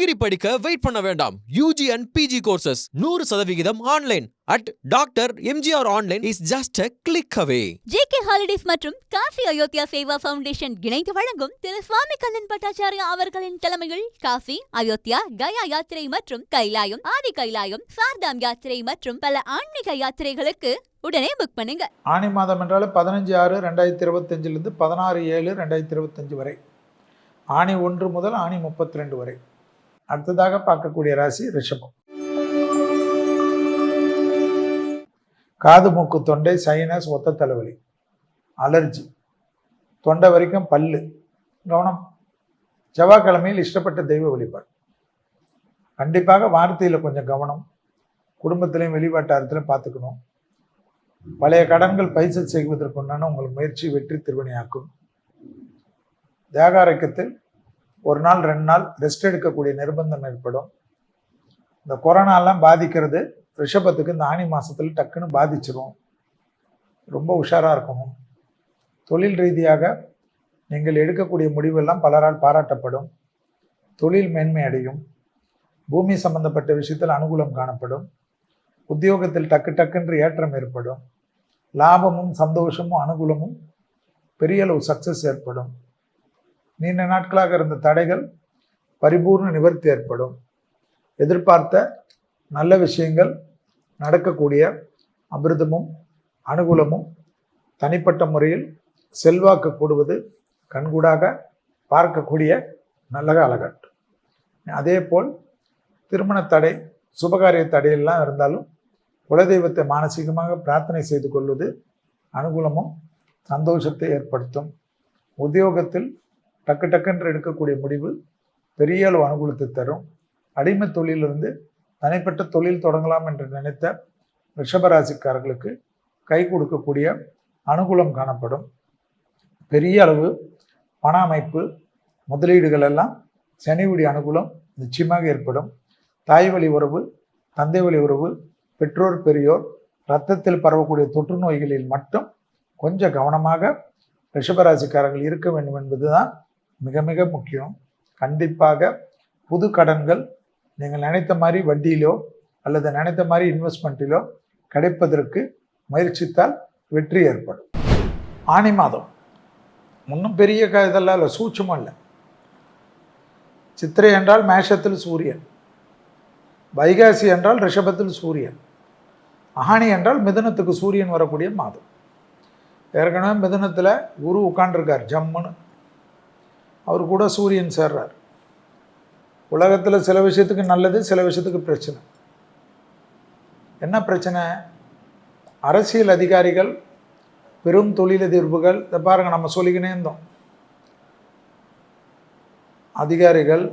Degree படிக்க wait பண்ண வேண்டாம். UG and PG courses 100% online at Dr. MGR Online is just a click away. JK Holidays மற்றும் Kashi Ayodhya Seva foundation இணைந்து வழங்கும் திரு சுவாமி கண்ணன் பட்டாச்சாரியா அவர்களின் தலைமையில் காசி, அயோத்தியா, கயா யாத்திரை மற்றும் கைலாயம், ஆதி கைலாயம், சார்தாம் யாத்திரை மற்றும் பல ஆன்மீக யாத்திரைகளுக்கு உடனே புக் பண்ணுங்க. ஆனி மாதம் என்றால் 15/6/2025 16/7/2025 வரை, ஆனி 1 முதல் ஆனி 32 வரை. அடுத்ததாக பார்க்கக்கூடிய ராசி ரிஷபம். காது மூக்கு தொண்டை சைனஸ், ஒத்த தலைவலி, அலர்ஜி, தொண்டை வரைக்கும் பல்லு. கவனம். செவ்வாய்க்கிழமையில் இஷ்டப்பட்ட தெய்வ வழிபாடு. கண்டிப்பாக வார்த்தையில் கொஞ்சம் கவனம். குடும்பத்திலையும் வெளிவட்டாரத்திலும் பார்த்துக்கணும். பழைய கடன்கள் பைசல் செய்வதற்குண்டான உங்கள் முயற்சி வெற்றி திருவினையாக்கும். தேகாரக்கத்தில் 1 நாள் 2 நாள் ரெஸ்ட் எடுக்கக்கூடிய நிர்பந்தம் ஏற்படும். இந்த கொரோனாலாம் பாதிக்கிறது ரிஷபத்துக்கு இந்த ஆனி மாதத்தில் டக்குன்னு பாதிச்சிடும். ரொம்ப உஷாராக இருக்கணும். தொழில் ரீதியாக நீங்கள் எடுக்கக்கூடிய முடிவெல்லாம் பலரால் பாராட்டப்படும். தொழில் மேன்மை அடையும். பூமி சம்பந்தப்பட்ட விஷயத்தில் அனுகூலம் காணப்படும். உத்தியோகத்தில் டக்குன்று ஏற்றம் ஏற்படும். லாபமும் சந்தோஷமும் அனுகூலமும் பெரிய அளவு சக்சஸ் ஏற்படும். நீண்ட நாட்களாக இருந்த தடைகள் பரிபூர்ண நிவர்த்தி ஏற்படும். எதிர்பார்த்த நல்ல விஷயங்கள் நடக்கக்கூடிய அமிர்தமும் அனுகூலமும் தனிப்பட்ட முறையில் செல்வாக்கு கூடுவது கண்கூடாக பார்க்கக்கூடிய நல்ல காலகட்டம். அதே போல் திருமண தடை, சுபகாரிய தடையெல்லாம் இருந்தாலும் குலதெய்வத்தை மானசீகமாக பிரார்த்தனை செய்து கொள்வது அனுகூலமும் சந்தோஷத்தை ஏற்படுத்தும். உத்தியோகத்தில் டக்குன்று எடுக்கக்கூடிய முடிவு பெரிய அளவு அனுகூலத்தை தரும். அடிமை தொழிலிருந்து தனிப்பட்ட தொழில் தொடங்கலாம் என்று நினைத்த ரிஷபராசிக்காரர்களுக்கு கை கொடுக்கக்கூடிய அனுகூலம் காணப்படும். பெரிய அளவு பண அமைப்பு, முதலீடுகள் எல்லாம் சனியுடைய அனுகூலம் நிச்சயமாக ஏற்படும். தாய் வழி உறவு, தந்தை வழி உறவு, பெற்றோர் பெரியோர், இரத்தத்தில் பரவக்கூடிய தொற்று நோய்களில் மட்டும் கொஞ்சம் கவனமாக ரிஷபராசிக்காரர்கள் இருக்க வேண்டும் என்பதுதான் மிக மிக முக்கியம். கண்டிப்பாக புது கடன்கள் நீங்கள் நினைத்த மாதிரி வட்டியிலோ அல்லது நினைத்த மாதிரி இன்வெஸ்ட்மெண்ட்டிலோ கிடைப்பதற்கு முயற்சித்தால் வெற்றி ஏற்படும். ஆனி மாதம் இன்னும் பெரிய இதெல்லாம் இல்லை, சூட்சமும் இல்லை. சித்திரை என்றால் மேஷத்தில் சூரியன், வைகாசி என்றால் ரிஷபத்தில் சூரியன், ஆனி என்றால் மிதுனத்துக்கு சூரியன் வரக்கூடிய மாதம். ஏற்கனவே மிதுனத்தில் குரு உட்காண்டிருக்கார் ஜம்முன்னு, அவர் கூட சூரியன் சேர்றார். உலகத்தில் சில விஷயத்துக்கு நல்லது, சில விஷயத்துக்கு பிரச்சனை. என்ன பிரச்சனை? அரசியல் அதிகாரிகள், பெரும் தொழிலதிர்வுகள், இதை பாருங்கள் நம்ம சொல்லிக்கினே இருந்தோம். அதிகாரிகள்,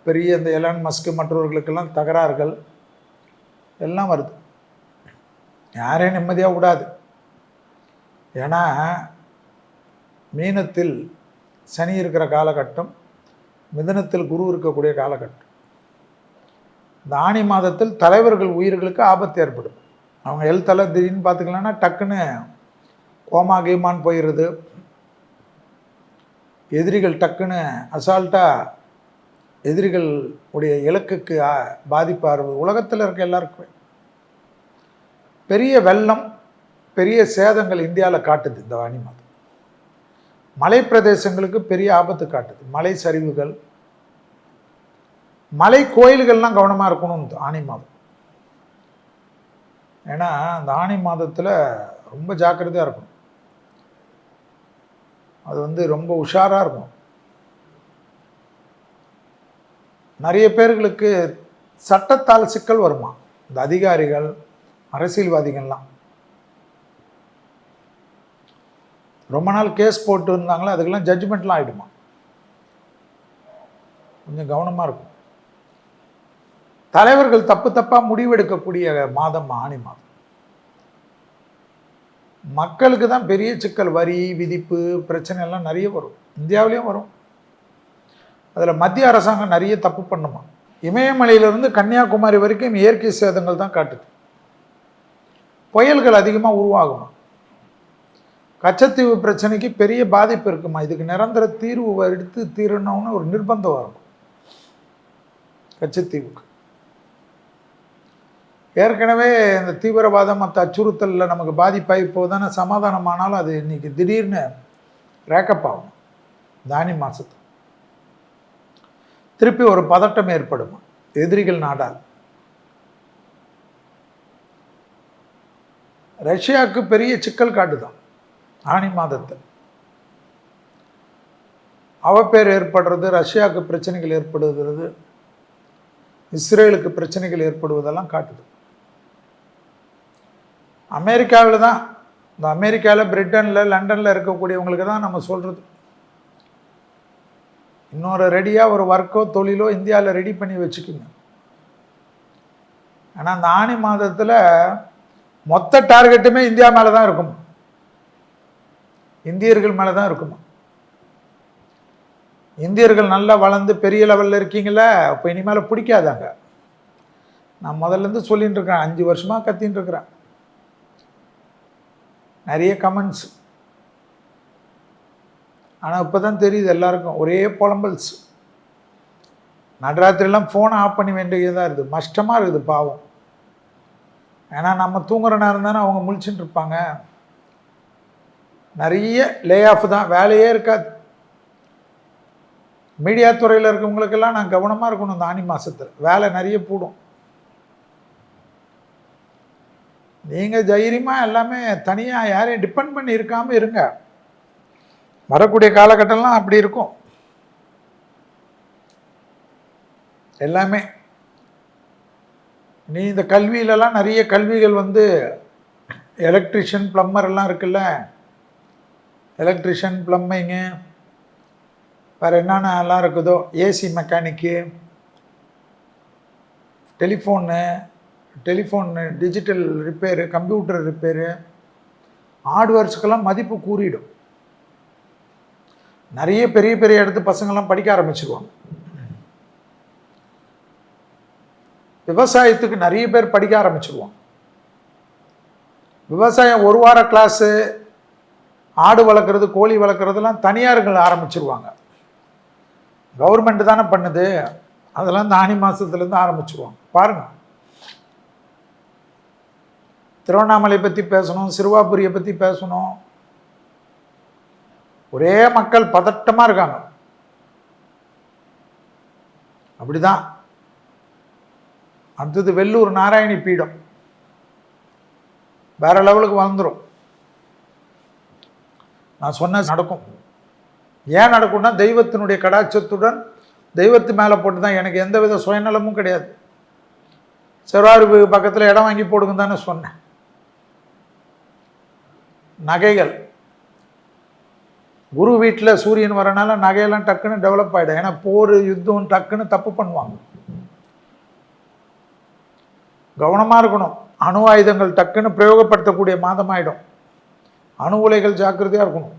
பெரிய இந்த எலான் மஸ்க் மற்றவர்களுக்கெல்லாம் தகராறுகள் எல்லாம் வருது. யாரையும் நிம்மதியாக விடாது. ஏன்னா மீனத்தில் சனி இருக்கிற காலகட்டம், மிதுனத்தில் குரு இருக்கக்கூடிய காலகட்டம். இந்த ஆனி மாதத்தில் தலைவர்கள் உயிர்களுக்கு ஆபத்து ஏற்படும். அவங்க ஹெல்த்தெல்லாம் திடீர்னு பார்த்துக்கலான்னா டக்குன்னு கோமா கீமான்னு போயிடுறது. எதிரிகள் டக்குன்னு அசால்ட்டாக எதிரிகள் உடைய இலக்குக்கு பாதிப்பார். உலகத்தில் இருக்க எல்லாருக்குமே பெரிய வெள்ளம், பெரிய சேதங்கள் இந்தியாவில் காட்டுது இந்த ஆனி மாதம். மலை பிரதேசங்களுக்கு பெரிய ஆபத்து காட்டுது. மலை சரிவுகள், மலை கோயில்கள்லாம் கவனமாக இருக்கணும் இந்த ஆனி மாதம். ஏன்னா அந்த ஆனி மாதத்தில் ரொம்ப ஜாக்கிரதையாக இருக்கணும். அது ரொம்ப உஷாராக இருக்கும். நிறைய பேர்களுக்கு சட்டத்தால் சிக்கல் வருமா, இந்த அதிகாரிகள் அரசியல்வாதிகள்லாம் ரொம்ப நாள் கேஸ் போட்டு இருந்தாங்களே, அதுக்கெல்லாம் ஜட்ஜ்மெண்ட்லாம் ஆகிடுமா. கொஞ்சம் கவனமாக இருக்கும். தலைவர்கள் தப்பாக முடிவெடுக்கக்கூடிய மாதம் ஆனி மாதம். மக்களுக்கு தான் பெரிய சிக்கல், வரி விதிப்பு பிரச்சனை எல்லாம் நிறைய வரும். இந்தியாவிலையும் வரும். அதில் மத்திய அரசாங்கம் நிறைய தப்பு பண்ணுமா. இமயமலையிலிருந்து கன்னியாகுமரி வரைக்கும் இயற்கை சேதங்கள் தான் காட்டுது. புயல்கள் அதிகமாக உருவாகுமா. கச்சத்தீவு பிரச்சனைக்கு பெரிய பாதிப்பு இருக்குமா. இதுக்கு நிரந்தர தீர்வு எடுத்து தீரணும்னு ஒரு நிர்பந்தம் வரும். கச்சத்தீவுக்கு. ஏற்கனவே இந்த தீவிரவாதம் மற்ற அச்சுறுத்தலில் நமக்கு பாதிப்பாகி போதானே சமாதானமானாலும் அது இன்னைக்கு திடீர்னு ரேக்கப் ஆகும். தானி மாதத்து திருப்பி ஒரு பதட்டம் ஏற்படும் எதிரிகள் நாடால். ரஷ்யாவுக்கு பெரிய சிக்கல் காட்டுதான் ஆனி மாதத்தில். அவப்பேர் ஏற்படுறது, ரஷ்யாவுக்கு பிரச்சனைகள் ஏற்படுகிறது, இஸ்ரேலுக்கு பிரச்சனைகள் ஏற்படுவதெல்லாம் காட்டுது. அமெரிக்காவில் தான், இந்த அமெரிக்காவில், பிரிட்டனில், லண்டனில் இருக்கக்கூடியவங்களுக்கு தான் நம்ம சொல்கிறது, இன்னொரு ரெடியாக ஒரு ஒர்க்கோ தொழிலோ இந்தியாவில் ரெடி பண்ணி வச்சுக்கோங்க. ஆனால் அந்த ஆனி மாதத்தில் மொத்த டார்கெட்டுமே இந்தியா மேலே தான் இருக்கும், இந்தியர்கள் மேலே தான் இருக்குமா. இந்தியர்கள் நல்லா வளர்ந்து பெரிய லெவலில் இருக்கீங்களே, அப்போ இனிமேல் பிடிக்காதாங்க. நான் முதல்லேருந்து சொல்லிட்டு இருக்கிறேன், 5 வருஷமாக கத்தின்னு இருக்கிறேன். நிறைய கமெண்ட்ஸ், ஆனால் இப்போ தான் தெரியுது எல்லாருக்கும் ஒரே புலம்பல்ஸ். நடுராத்திரிலாம் ஃபோனை ஆஃப் பண்ணி வேண்டியதாக இருக்குது, கஷ்டமாக இருக்குது பாவம். ஏன்னா நம்ம தூங்குற நேரம் தானே அவங்க முழிச்சுட்டு இருப்பாங்க. நிறைய லே ஆஃப் தான், வேலையே இருக்காது. மீடியா துறையில் இருக்கவங்களுக்கெல்லாம் நான் கவனமாக இருக்கணும். இந்த ஆனி மாதத்தில் வேலை நிறைய போடும். நீங்கள் தைரியமாக எல்லாமே தனியாக யாரையும் டிபெண்ட் பண்ணி இருக்காமல் இருங்க. வரக்கூடிய காலகட்டம்லாம் அப்படி இருக்கும் எல்லாமே. நீ இந்த கல்வியிலலாம் நிறைய கல்விகள் வந்து எலக்ட்ரிஷியன், பிளம்பர் எல்லாம் இருக்குல்ல, எலக்ட்ரிஷியன், பிளம்பிங்கு, வேறு என்னென்ன எல்லாம் இருக்குதோ, AC mechanic, telephone digital repair, computer repair, ஹார்ட்வேர்ஸுக்கெல்லாம் மதிப்பு கூறிடும். நிறைய பெரிய பெரிய இடத்து பசங்கள்லாம் படிக்க ஆரம்பிச்சிருவாங்க. விவசாயத்துக்கு நிறைய பேர் படிக்க ஆரம்பிச்சிருவாங்க. விவசாயம் 1 வார கிளாஸு, ஆடு வளர்க்குறது, கோழி வளர்க்குறதுலாம் தனியார்கள் ஆரம்பிச்சிருவாங்க. கவர்மெண்ட் தானே பண்ணுது, அதெல்லாம் இந்த ஆனி மாதத்துலேருந்து ஆரம்பிச்சிருவாங்க. பாருங்கள், திருவண்ணாமலை பற்றி பேசணும், சிறுவாபுரியை பற்றி பேசணும். ஒரே மக்கள் பதட்டமாக இருக்காங்க. அப்படிதான். அடுத்தது வெள்ளூர் நாராயணி பீடம் வேற லெவலுக்கு வந்துடும். நான் சொன்ன நடக்கும். ஏன் நடக்கும்னா, தெய்வத்தினுடைய கடாட்சத்துடன் தெய்வத்து மேலே போட்டு தான். எனக்கு எந்த வித சுயநலமும் கிடையாது. சிறுவாபுரி பக்கத்தில் இடம் வாங்கி போடுங்க தானே சொன்னேன். நகைகள், குரு வீட்டில் சூரியன் வரனால நகையெல்லாம் டக்குன்னு டெவலப் ஆகிடும். ஏன்னா போர், யுத்தம் டக்குன்னு தப்பு பண்ணுவாங்க. கவனமாக இருக்கணும். அணு ஆயுதங்கள் டக்குன்னு பிரயோகப்படுத்தக்கூடிய மாதம் ஆகிடும். அணு உலைகள் ஜாக்கிரதையாக இருக்கணும்.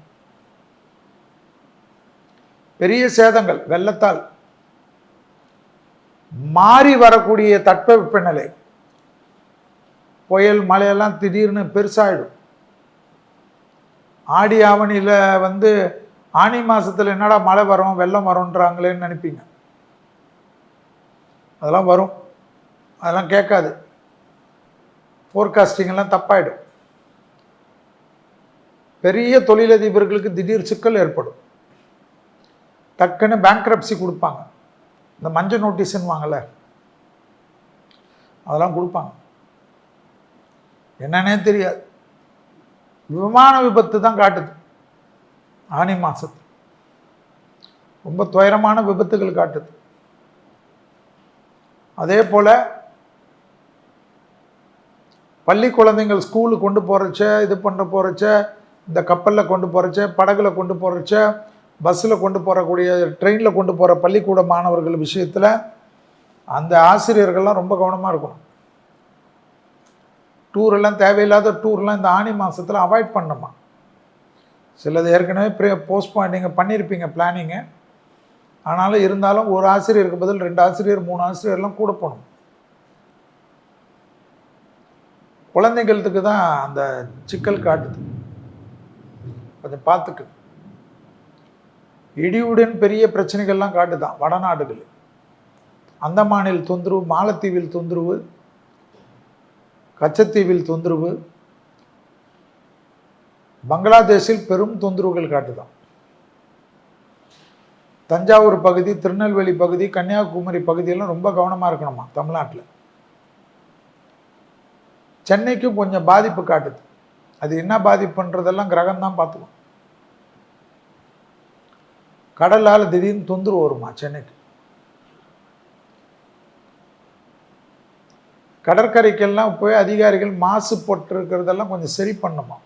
பெரிய சேதங்கள் வெள்ளத்தால், மாறி வரக்கூடிய தட்பவெப்பநிலை, புயல், மழையெல்லாம் திடீர்னு பெருசாகிடும். ஆடி ஆவணியில் வந்து ஆனி மாதத்தில் என்னடா மழை வரும், வெள்ளம் வரும்ன்றாங்களேன்னு நினைப்பீங்க. அதெல்லாம் வரும், அதெல்லாம் கேட்காது. ஃபோர்காஸ்டிங்கெல்லாம் தப்பாயிடும். பெரிய தொழிலதிபர்களுக்கு திடீர் சிக்கல் ஏற்படும். டக்குன்னு பேங்க்ரப்சி கொடுப்பாங்க. இந்த மஞ்சள் நோட்டீஸ்ன்னு வாங்கல, அதெல்லாம் கொடுப்பாங்க. என்னன்னே தெரியாது. விமான விபத்து தான் காட்டுது ஆனி மாதத்து. ரொம்ப துயரமான விபத்துகள் காட்டுது. அதே போல் பள்ளி குழந்தைங்கள் ஸ்கூலுக்கு கொண்டு போகிறச்ச, இது பண்ண போகிறச்ச, இந்த கப்பலில் கொண்டு போகிறச்ச, படகுல கொண்டு போகிறச்ச, பஸ்ஸில் கொண்டு போகக்கூடிய, ட்ரெயினில் கொண்டு போகிற பள்ளிக்கூட மாணவர்கள் விஷயத்தில் அந்த ஆசிரியர்கள்லாம் ரொம்ப கவனமாக இருக்கணும். டூரெல்லாம், தேவையில்லாத டூர்லாம் இந்த ஆனி மாதத்தில் அவாய்ட் பண்ணணுமா. சிலது ஏற்கனவே போஸ்ட்பாண்டிங்க பண்ணியிருப்பீங்க பிளானிங்கு. ஆனாலும் இருந்தாலும் ஒரு ஆசிரியருக்கு பதில் 2 ஆசிரியர் 3 ஆசிரியர்லாம் கூட போகணும். குழந்தைகளுக்கு தான் அந்த சிக்கல் காட்டுது. அதை பார்த்துக்கு. இடியுடன் பெரிய பிரச்சனைகள்லாம் காட்டுதான் வடநாடுகள். அந்தமானில் தொந்தரவு, மாலத்தீவில் தொந்தரவு, கச்சத்தீவில் தொந்தரவு, பங்களாதேஷில் பெரும் தொந்தரவுகள் காட்டுதான். தஞ்சாவூர் பகுதி, திருநெல்வேலி பகுதி, கன்னியாகுமரி பகுதியெல்லாம் ரொம்ப கவனமாக இருக்கணுமா தமிழ்நாட்டில். சென்னைக்கும் கொஞ்சம் பாதிப்பு காட்டுது. அது என்ன பாதிப்புன்றதெல்லாம் கிரகம் தான் பார்த்துக்கும். கடலால் திடீர்னு தொந்தரவு வருமா சென்னைக்கு. கடற்கரைக்கெல்லாம் போய் அதிகாரிகள் மாசுபட்டிருக்கிறதெல்லாம் கொஞ்சம் சரி பண்ணுமா.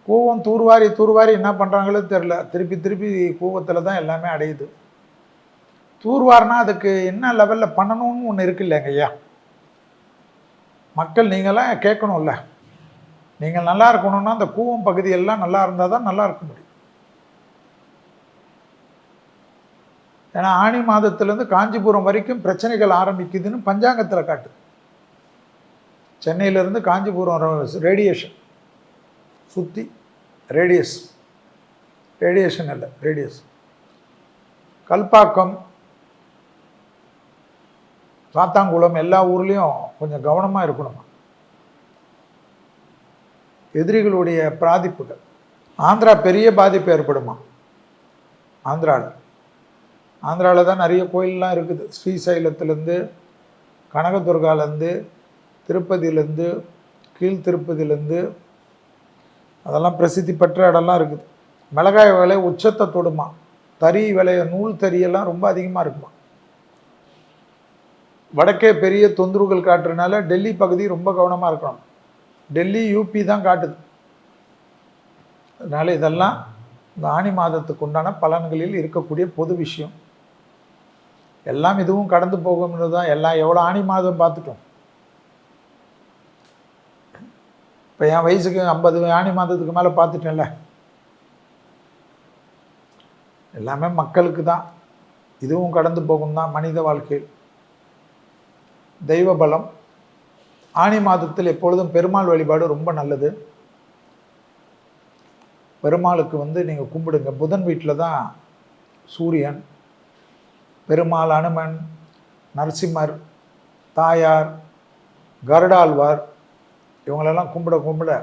கூவம் தூர்வாரி என்ன பண்ணுறாங்களோ தெரில, திருப்பி கூவத்தில் தான் எல்லாமே அடையுது. தூர்வாரினா அதுக்கு என்ன லெவலில் பண்ணணும்னு ஒன்று இருக்கு இல்லைங்க ஐயா. மக்கள் நீங்களாம் கேட்கணும்ல. நீங்கள் நல்லா இருக்கணும்னா அந்த கூவம் பகுதியெல்லாம் நல்லா இருந்தால் தான் நல்லா இருக்க முடியும். ஏன்னா ஆனி மாதத்துலேருந்து காஞ்சிபுரம் வரைக்கும் பிரச்சனைகள் ஆரம்பிக்குதுன்னு பஞ்சாங்கத்தில் காட்டுது. சென்னையிலேருந்து காஞ்சிபுரம் ரேடியேஷன் சுற்றி ரேடியேஷன் இல்லை ரேடியஸ், கல்பாக்கம், சாத்தாங்குளம் எல்லா ஊர்லேயும் கொஞ்சம் கவனமாக இருக்கணுமா. எதிரிகளுடைய பாதிப்புகள். ஆந்திரா பெரிய பாதிப்பு ஏற்படுமா. ஆந்திராவில் தான் நிறைய கோயிலெலாம் இருக்குது. ஸ்ரீசைலத்துலேருந்து, கனகதுர்காலேருந்து, திருப்பதியிலேருந்து, கீழ் திருப்பதியிலேருந்து அதெல்லாம் பிரசித்தி பெற்ற இடம்லாம் இருக்குது. மிளகாய் விலை உச்சத்தை தொடுமா. தறி விலைய, நூல் தறியெல்லாம் ரொம்ப அதிகமாக இருக்குமா. வடக்கே பெரிய தொந்தரவுகள் காட்டுறதுனால டெல்லி பகுதி ரொம்ப கவனமாக இருக்கணும். டெல்லி யூபி தான் காட்டுது. அதனால் இதெல்லாம் இந்த ஆனி மாதத்துக்கு உண்டான பலன்களில் இருக்கக்கூடிய பொது விஷயம். எல்லாம் இதுவும் கடந்து போகும்னு தான். எல்லாம் எவ்வளோ ஆனி மாதம் பார்த்துட்டோம். இப்போ என் வயசுக்கு 50 ஆனி மாதத்துக்கு மேலே பார்த்துட்டேன்ல. எல்லாமே மக்களுக்கு தான். இதுவும் கடந்து போகும் தான் மனித வாழ்க்கையில். தெய்வ பலம். ஆனி மாதத்தில் எப்பொழுதும் பெருமாள் வழிபாடு ரொம்ப நல்லது. பெருமாளுக்கு நீங்கள் கும்பிடுங்க. புதன் வீட்டில் தான் சூரியன், பெருமாள், அனுமன், நரசிம்மர், தாயார், கருடாழ்வார் இவங்களெல்லாம் கும்பிட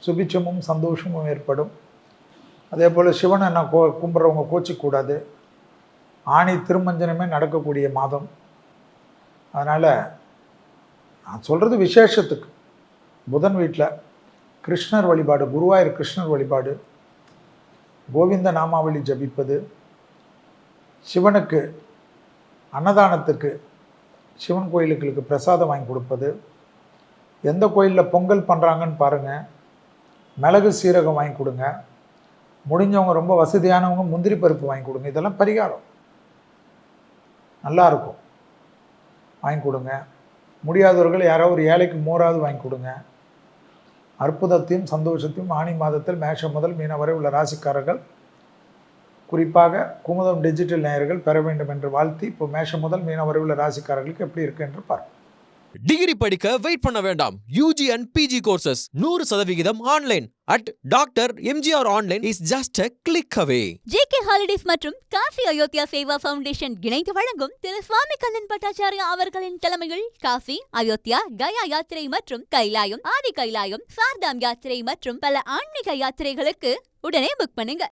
சுபிட்சமும் சந்தோஷமும் ஏற்படும். அதே போல் சிவனை நான் கும்பிட்றவங்க கோச்சிக்கூடாது. ஆணி திருமஞ்சனமே நடக்கக்கூடிய மாதம். அதனால் நான் சொல்கிறது விசேஷத்துக்கு. புதன் வீட்டில் கிருஷ்ணர் வழிபாடு, குருவாயூர் கிருஷ்ணர் வழிபாடு, கோவிந்த நாமாவளி ஜபிப்பது, சிவனுக்கு அன்னதானத்துக்கு சிவன் கோயிலுக்கு பிரசாதம் வாங்கி கொடுப்பது, எந்த கோயிலில் பொங்கல் பண்ணுறாங்கன்னு பாருங்கள், மிளகு சீரகம் வாங்கி கொடுங்க, முடிஞ்சவங்க ரொம்ப வசதியானவங்க முந்திரி பருப்பு வாங்கி கொடுங்க. இதெல்லாம் பரிகாரம் நல்லாயிருக்கும், வாங்கி கொடுங்க. முடியாதவர்கள் யாரோ ஒரு ஏழைக்கு மோராவது வாங்கி கொடுங்க. அற்புதத்தையும் சந்தோஷத்தையும் ஆனி மாதத்தில் மேஷம் முதல் மீனம் வரை உள்ள ராசிக்காரர்கள், குறிப்பாக குமுதம் டிஜிட்டல் நேயர்கள் பெற வேண்டும் என்று வாழ்த்தி, இப்போ மேஷம் முதல் மீனம் வரை உள்ள ராசிக்காரர்களுக்கு எப்படி இருக்கு என்று பார்ப்போம். டிகிரி படிக்க வெயிட் பண்ண வேண்டாம். UG and PG courses 100% online at doctor MGR online is just a click away. JK holidays மற்றும் காசி அயோத்தியா சேவா ஃபவுண்டேஷன் இணைந்து வழங்கும் திரு சுவாமி கண்ணன் பட்டாச்சாரியா அவர்களின் தலைமையில் காசி, அயோத்தியா, கயா யாத்திரை மற்றும் கைலாயம், ஆதி கைலாயம், சார்தாம் யாத்திரை மற்றும் பல ஆன்மீக யாத்திரைகளுக்கு உடனே புக் பண்ணுங்க.